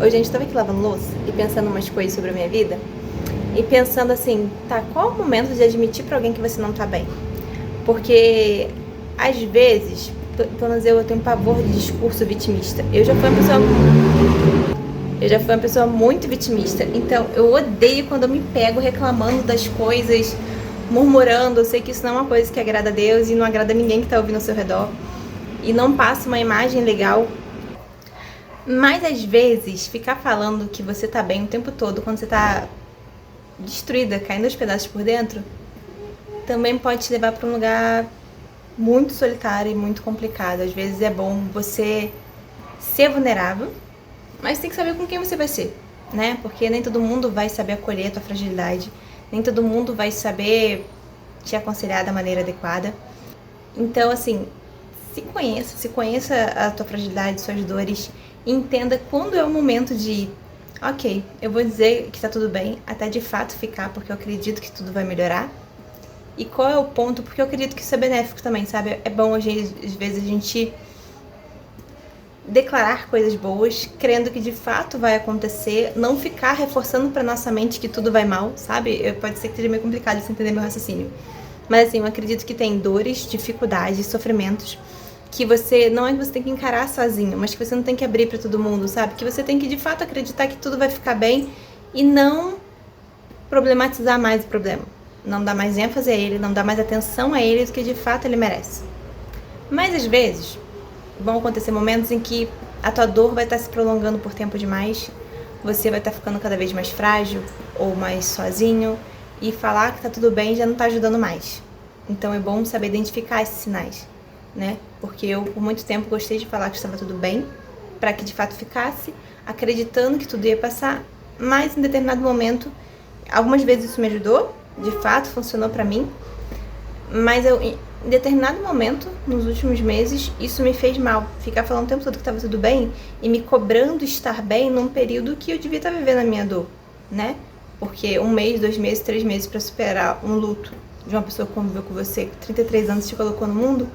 Hoje a gente tava aqui lavando louça e pensando umas coisas sobre a minha vida e pensando assim, tá, qual é o momento de admitir pra alguém que você não tá bem? Porque às vezes, pelo menos eu tenho pavor de discurso vitimista. Eu já fui uma pessoa muito vitimista, então eu odeio quando eu me pego reclamando das coisas, murmurando. Eu sei que isso não é uma coisa que agrada a Deus e não agrada ninguém que tá ouvindo ao seu redor e não passa uma imagem legal. Mas às vezes, ficar falando que você tá bem o tempo todo, quando você tá destruída, caindo aos pedaços por dentro, também pode te levar pra um lugar muito solitário e muito complicado. Às vezes é bom você ser vulnerável, mas tem que saber com quem você vai ser, né? Porque nem todo mundo vai saber acolher a tua fragilidade, nem todo mundo vai saber te aconselhar da maneira adequada. Então, assim, se conheça a tua fragilidade, suas dores, e entenda quando é o momento de, ok, eu vou dizer que tá tudo bem, até de fato ficar, porque eu acredito que tudo vai melhorar. E qual é o ponto, porque eu acredito que isso é benéfico também, sabe? É bom, às vezes, a gente declarar coisas boas, crendo que de fato vai acontecer, não ficar reforçando pra nossa mente que tudo vai mal, sabe? Pode ser que seja meio complicado você entender meu raciocínio. Mas assim, eu acredito que tem dores, dificuldades, sofrimentos que você, não é que você tem que encarar sozinho, mas que você não tem que abrir pra todo mundo, sabe? Que você tem que de fato acreditar que tudo vai ficar bem e não problematizar mais o problema. Não dar mais ênfase a ele, não dar mais atenção a ele do que de fato ele merece. Mas às vezes vão acontecer momentos em que a tua dor vai estar se prolongando por tempo demais, você vai estar ficando cada vez mais frágil ou mais sozinho, e falar que tá tudo bem já não tá ajudando mais. Então é bom saber identificar esses sinais, né? Porque eu por muito tempo gostei de falar que estava tudo bem, para que de fato ficasse, acreditando que tudo ia passar, mas em determinado momento, algumas vezes isso me ajudou, de fato funcionou pra mim, mas em determinado momento, nos últimos meses, isso me fez mal. Ficar falando o tempo todo que estava tudo bem e me cobrando estar bem num período que eu devia estar vivendo a minha dor, né? Porque 1 mês, 2 meses, 3 meses pra superar um luto de uma pessoa que conviveu com você, que 33 anos te colocou no mundo,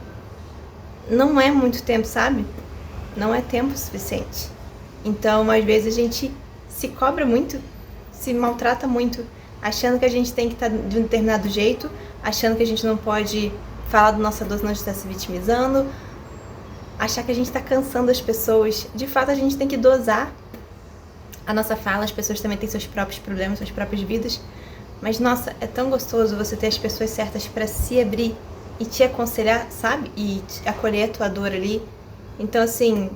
não é muito tempo, sabe? Não é tempo suficiente. Então, às vezes a gente se cobra muito, se maltrata muito, achando que a gente tem que estar de um determinado jeito, achando que a gente não pode falar do nossa dor senão a gente está se vitimizando, achar que a gente está cansando as pessoas. De fato, a gente tem que dosar a nossa fala. As pessoas também têm seus próprios problemas, suas próprias vidas, mas nossa, é tão gostoso você ter as pessoas certas para se abrir e te aconselhar, sabe? E acolher a tua dor ali. Então, assim,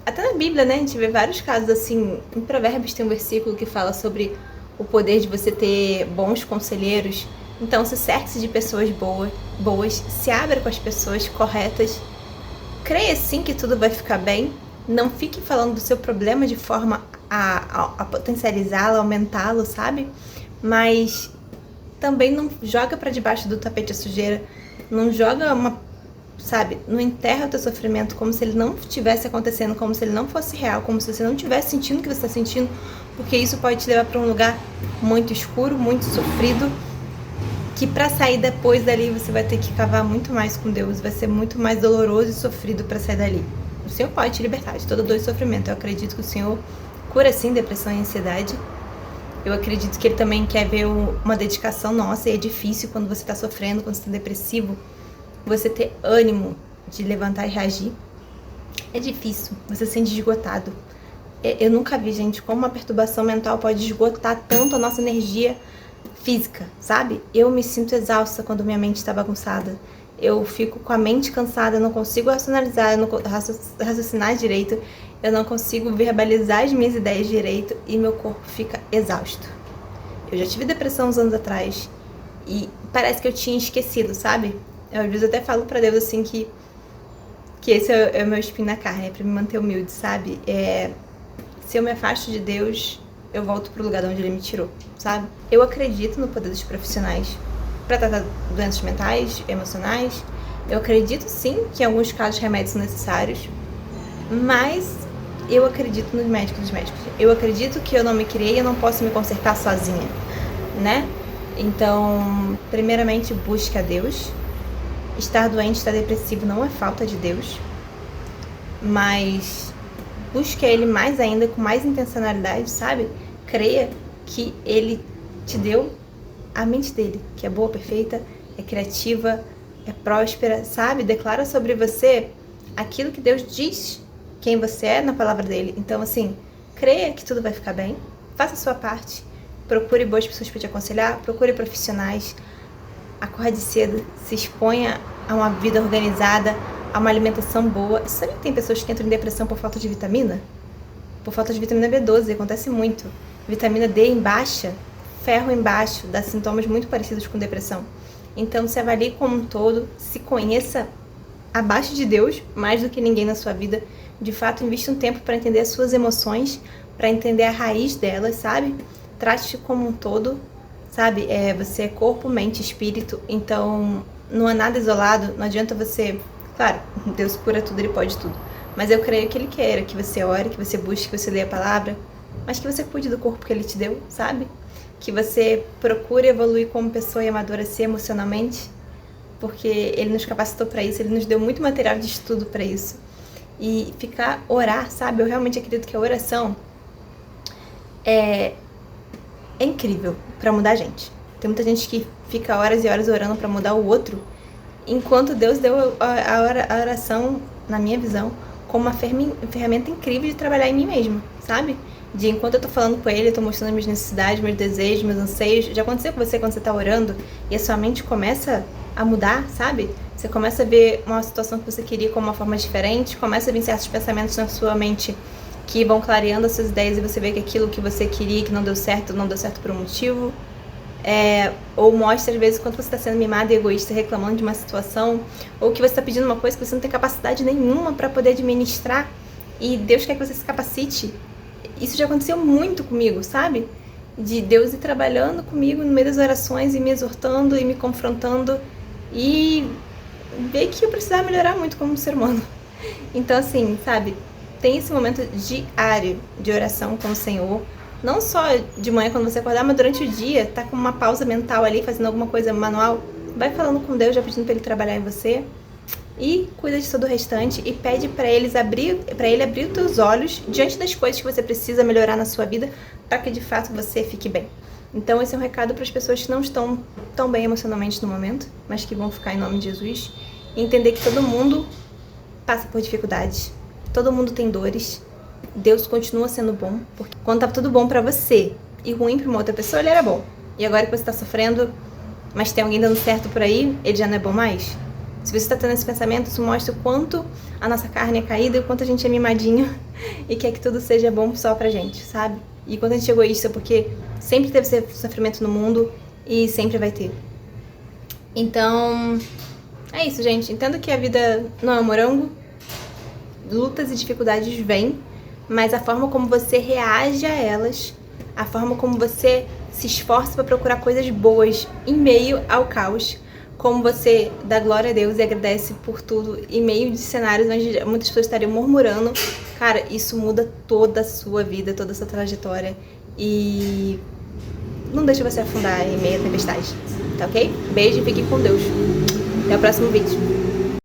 até na Bíblia, né, a gente vê vários casos assim. Em Provérbios tem um versículo que fala sobre o poder de você ter bons conselheiros. Então, se cerque-se de pessoas boas, se abra com as pessoas corretas, creia sim que tudo vai ficar bem, não fique falando do seu problema de forma a potencializá-lo, aumentá-lo, sabe? Mas também não joga pra debaixo do tapete a sujeira, não joga sabe, não enterra o teu sofrimento como se ele não estivesse acontecendo, como se ele não fosse real, como se você não estivesse sentindo o que você está sentindo, porque isso pode te levar para um lugar muito escuro, muito sofrido, que pra sair depois dali você vai ter que cavar muito mais com Deus, vai ser muito mais doloroso e sofrido pra sair dali. O Senhor pode te libertar de toda dor e sofrimento. Eu acredito que o Senhor cura sim depressão e ansiedade. Eu acredito que Ele também quer ver uma dedicação nossa, e é difícil quando você tá sofrendo, quando você tá depressivo, você ter ânimo de levantar e reagir. É difícil, você se sente esgotado. Eu nunca vi, gente, como uma perturbação mental pode esgotar tanto a nossa energia física, sabe? Eu me sinto exausta quando minha mente está bagunçada. Eu fico com a mente cansada, eu não consigo racionalizar, eu não raciocinar direito, eu não consigo verbalizar as minhas ideias direito e meu corpo fica exausto. Eu já tive depressão uns anos atrás e parece que eu tinha esquecido, sabe? Eu às vezes até falo pra Deus assim que esse é o meu espinho na carne, é pra me manter humilde, sabe? Se eu me afasto de Deus, eu volto pro lugar de onde Ele me tirou, sabe? Eu acredito no poder dos profissionais pra tratar doenças mentais, emocionais. Eu acredito sim que em alguns casos remédios são necessários, mas eu acredito nos médicos dos médicos. Eu acredito que eu não me criei e eu não posso me consertar sozinha, né? Então, primeiramente, busque a Deus. Estar doente, estar depressivo não é falta de Deus, mas busque Ele mais ainda, com mais intencionalidade, sabe? Creia que Ele te deu a mente dele, que é boa, perfeita, é criativa, é próspera, sabe? Declara sobre você aquilo que Deus diz quem você é na palavra dele. Então, assim, creia que tudo vai ficar bem, faça a sua parte, procure boas pessoas para te aconselhar, procure profissionais, acorde cedo, se exponha a uma vida organizada, a uma alimentação boa. Você sabe que tem pessoas que entram em depressão por falta de vitamina? Por falta de vitamina B12, acontece muito. Vitamina D em baixa, ferro em baixo, dá sintomas muito parecidos com depressão. Então, se avalie como um todo, se conheça abaixo de Deus, mais do que ninguém na sua vida. De fato, invista um tempo para entender as suas emoções, para entender a raiz delas, sabe? Trate-se como um todo, sabe? Você é corpo, mente, espírito, então não é nada isolado, não adianta você... Claro, Deus cura tudo, Ele pode tudo. Mas eu creio que Ele queira que você ore, que você busque, que você leia a palavra, mas que você cuide do corpo que Ele te deu, sabe? Que você procure evoluir como pessoa e amadurecer emocionalmente, porque Ele nos capacitou para isso, Ele nos deu muito material de estudo para isso. E orar, sabe? Eu realmente acredito que a oração é incrível para mudar a gente. Tem muita gente que fica horas e horas orando para mudar o outro, enquanto Deus deu a oração, na minha visão, como uma ferramenta incrível de trabalhar em mim mesma, sabe? De enquanto eu tô falando com Ele, eu tô mostrando minhas necessidades, meus desejos, meus anseios. Já aconteceu com você quando você tá orando e a sua mente começa a mudar, sabe? Você começa a ver uma situação que você queria como uma forma diferente, começa a vir certos pensamentos na sua mente que vão clareando as suas ideias e você vê que aquilo que você queria que não deu certo por um motivo. Ou mostra às vezes quando você está sendo mimado e egoísta, reclamando de uma situação, ou que você está pedindo uma coisa que você não tem capacidade nenhuma para poder administrar e Deus quer que você se capacite. Isso já aconteceu muito comigo, sabe? De Deus ir trabalhando comigo no meio das orações e me exortando e me confrontando e ver que eu precisava melhorar muito como ser humano. Então, assim, sabe? Tem esse momento diário de oração com o Senhor. Não só de manhã quando você acordar, mas durante o dia, tá com uma pausa mental ali, fazendo alguma coisa manual. Vai falando com Deus, já pedindo pra Ele trabalhar em você. E cuida de todo o restante e pede para Ele abrir os teus olhos diante das coisas que você precisa melhorar na sua vida para que de fato você fique bem. Então esse é um recado para as pessoas que não estão tão bem emocionalmente no momento, mas que vão ficar em nome de Jesus. E entender que todo mundo passa por dificuldades, todo mundo tem dores. Deus continua sendo bom, porque quando tá tudo bom para você e ruim para uma outra pessoa, Ele era bom. E agora que você tá sofrendo, mas tem alguém dando certo por aí, Ele já não é bom mais? Se você está tendo esse pensamento, isso mostra o quanto a nossa carne é caída e o quanto a gente é mimadinho e quer que tudo seja bom só pra gente, sabe? E quanto a gente é egoísta, porque sempre teve sofrimento no mundo e sempre vai ter. Então, é isso, gente. Entendo que a vida não é um morango, lutas e dificuldades vêm, mas a forma como você reage a elas, a forma como você se esforça para procurar coisas boas em meio ao caos, como você dá glória a Deus e agradece por tudo em meio de cenários onde muitas pessoas estariam murmurando, cara, isso muda toda a sua vida, toda a sua trajetória e não deixa você afundar em meio à tempestade, tá ok? Beijo e fique com Deus. Até o próximo vídeo.